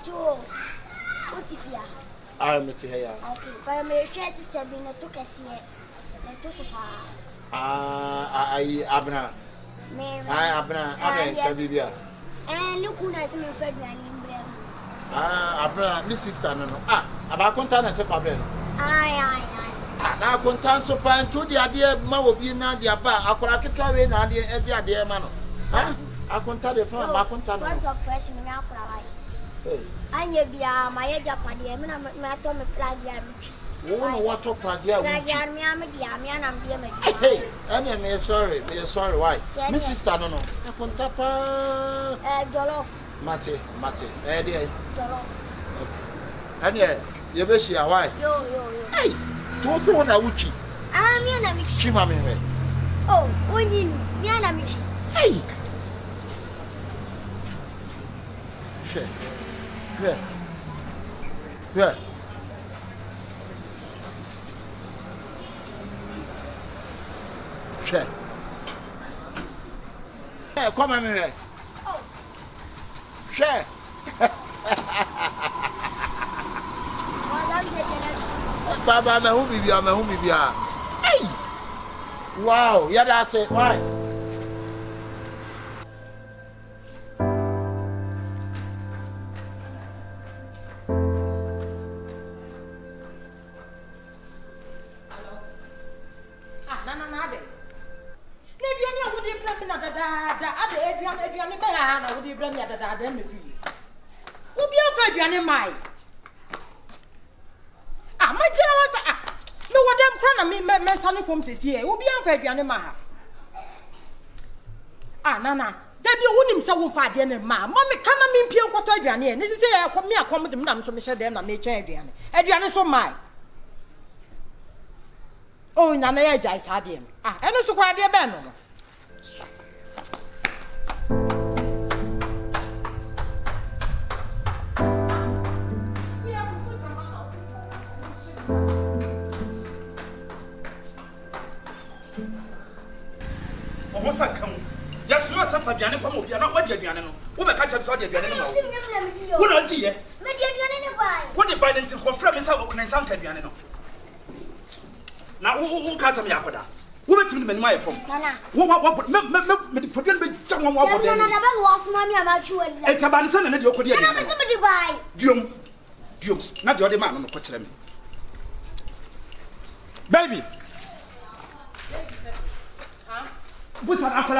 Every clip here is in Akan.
Pacho. What's if ya? I'm here. Okay, but my sister being a took a see. Abna. Abna, Bibia. And look who has me fed my name. Abna, Miss Sister, no. About Contana, a problem. Aye. Now, Contan so fine to the idea, Ma will be not the Abba. I could like try in the idea, man. I can tell you from Contana. Point of question, I may be my age up at the end of my Tommy Plagian. Oh, what to Plagian? Hey, and sorry, why? Mrs. Stano, I can tap Jollof. Mate, dear. Jollof. And yet, you wish you are why? Yo. Hey, to throw on a witchy. I'm Yanami. Chimame. Oh, when you Yanami. Hey. Yeah. Check. Hey, come on, man. Oh. Check. Baba, me who be. Hey. Wow, yeah, that's it. Why? Nana, there be a woman so far, dear ma. Mammy cannot mean Pio Coto Adrian. This is a come near come to Madame so Michelle Dem and make Adrian. Adrian is so my. Oh, Nana, I just had him. And also quite dear Ben. What's that come? Yes, you are some Fabian from Obiana. What you're doing? Who will catch us all the piano? What are you? What the Biden to confirm is how can some Fabiano? Now, who can't me up? Who went to my phone? What put in someone was mommy about you. It's a banson and you could somebody buy. Jum, not your demand on the question. Baby. What's an apple?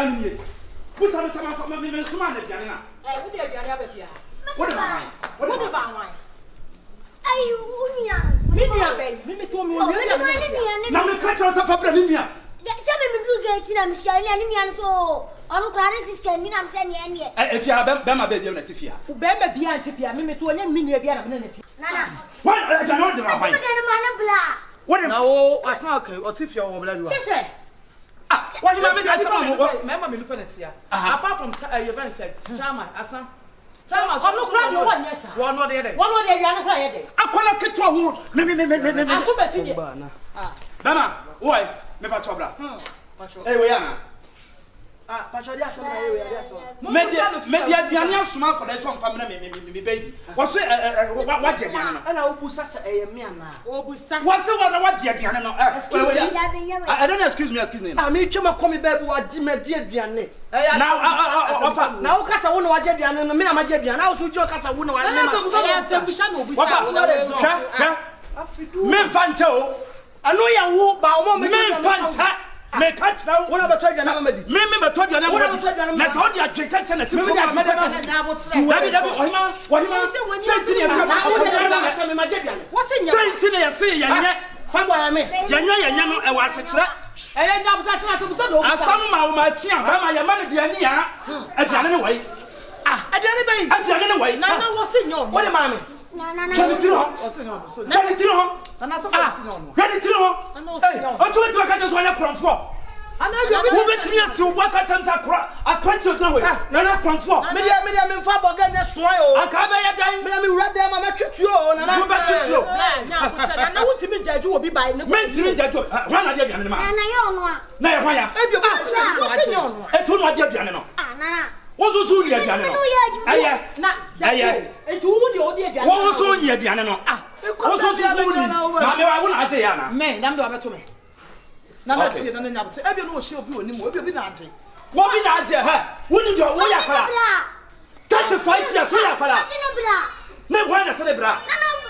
What's some from me? Sumana, what about wine? I Mimi told me, now the catch us of a premium. So, I'm crying, sister, I'm saying, if you have Bama baby on a Tifia, who Bama be Antifia, Mimi to a million minutes. Why I don't know. What now? I smoke or Tifia or blood. Why you have someone? Remember me looking at here. Apart from your event, Chama, Asem. Chama, one yes, one or the other. One or the other. I call a kid to a wood. I'm super senior. Dana, why? Never trouble. Hey, we are. Maybe I small collection family, baby. What's it? What you and I will boost us a man. What's the what you I don't excuse me. I mean, Chuma call me baby, what Jim did. Now, Cassa won't watch it, and the Minamajian. I also joke as I wouldn't Men Fanto. I know you walk by men Fanta. Make cut now. What about your name? Remember, told you never. Let's hold your chickens and a two. What's in your say? I was a trap. I end up that some of my tia, my money, anyway. Anyway, now what's in your what am I? Ready to know. I told you I just want to come for. And I will bet me as you work at times. I quite so no way. No, not come for. Maybe I'm far again. That's why I can't let me read them. I'm a trip you on and I'm back to you. I know what to be judge will be by the main to judge. One idea, and I know. Now, why? I told my dear piano. Wozo so nya aduane no. Aye. Na. Aye. Enti wo de odi aduane. Wozo nya aduane no. Ah. Wozo so ni. Ma me wa wo na age ya na. Me, na me wa beto me. Na na tie na nya bote. Ebi no hye obi oni mu, obi na age. Wo bi na age ha. Woni do wo ya kala. 35 years wo ya kala. Ne wo na celebra.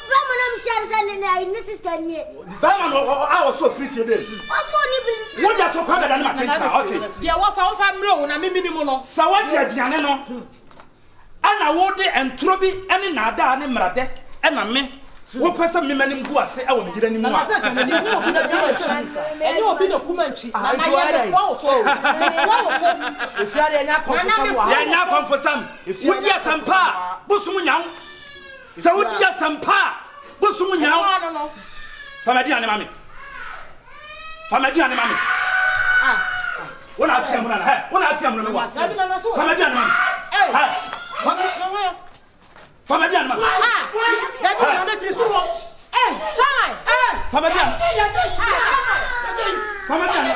Bama na mshari sana na sister ni. Bama no a so free fie be. Oso ni bi. Wo ja so kwa da na ma chencha. Okay. Dia wo fa mro na mimi ni mu no. Sa wo de aduane no. Ana wo de entro bi ene na ada ne mrade ena me. Wo pesa me manim gu ase e wo me yira ni mu a. Eni obi no kumanchi. Na ya wo so. Efiade nya konfosam. Ya nya konfosam. Wo di asampa. Bosum nyawo. Sa wo di asampa. Bosum nyawo. Famadi ane mami. Famadi ane mami. Wona atia mu na ha. Wona atia mu na wa. Famadi ane mami. Ha. Famadi ane mami. Daddy na fi so. Chai. Famadi ane. Famadi ane.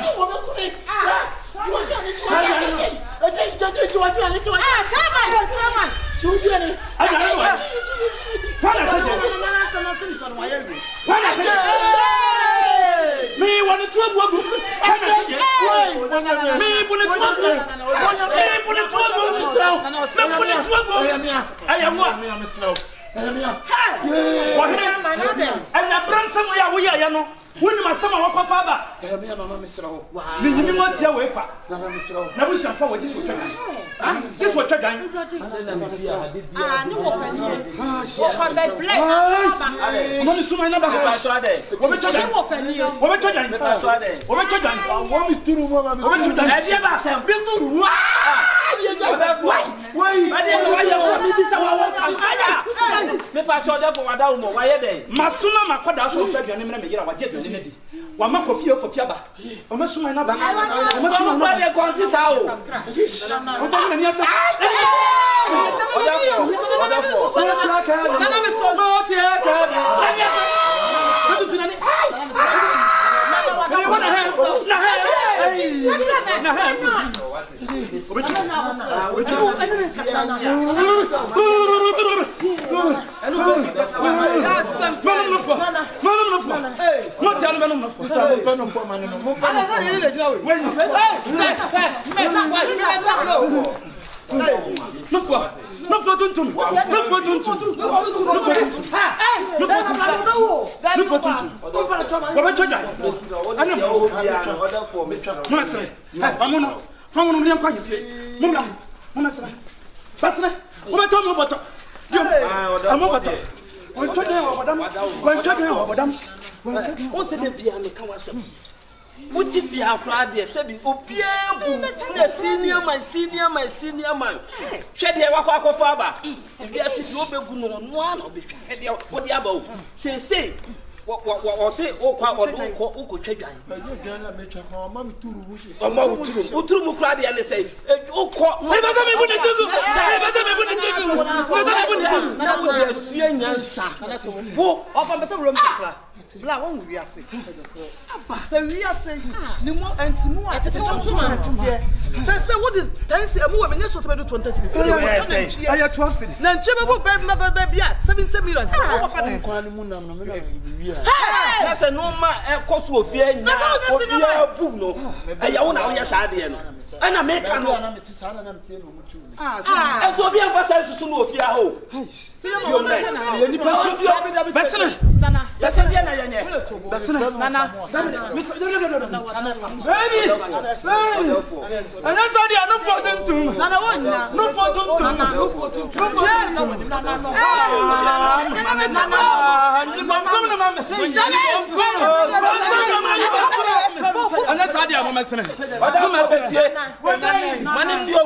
Woni masama wakofa ba me mama misrawo ni nyimi mo tia we kwa na misrawo na bu shafa wo diso twadan diso twadan ni wo fa ni wo fa be black mo ni suma na ba ha wo be twadan wo fa ni wo be twadan wo be twadan wo mi turu mo ma mi wo be twadan e bia ba Asem bi turu wa wai ade wa ya ko mi bisa wa aya me pa so de fo wada mo wa ye dey masuna makoda so fa biane me yira wa je biane ne di wa makofie aba o me suma na ba o me suma na ba konti sa o o ba na ni asa Muti akra de sebi obiabu na senior man hwede wakwa akofo aba bia sisi obegu no no ana obetwa hwede wo de aba o sensei wo se okwa odo ukotwa dwan na mecha kwa mama turu wushi mama uturu mu kra de ne sei ukọ e ba za me bu ne tigu na wo de fie nyansa wo ofa beta rom kakra bla won wi ase aba se wi ase ni mo antimu a tete se what is tense emu we me so se be do 20 aya 12 cities na nche be bia 70 million wo fa ne kwa ni mu nam no me na wi na se no ma ekoso ofie nya ofie bu no eya wo na wo ya sa de no ana me ka no na me ti sa na me ti no mu chu e so bi an fasa susu no ofie ha o ni pasu besene nana besene na yenye besene nana baby ana so dia no fotuntum nana wonya no fotuntum ana so dia mo mesene Mani ndio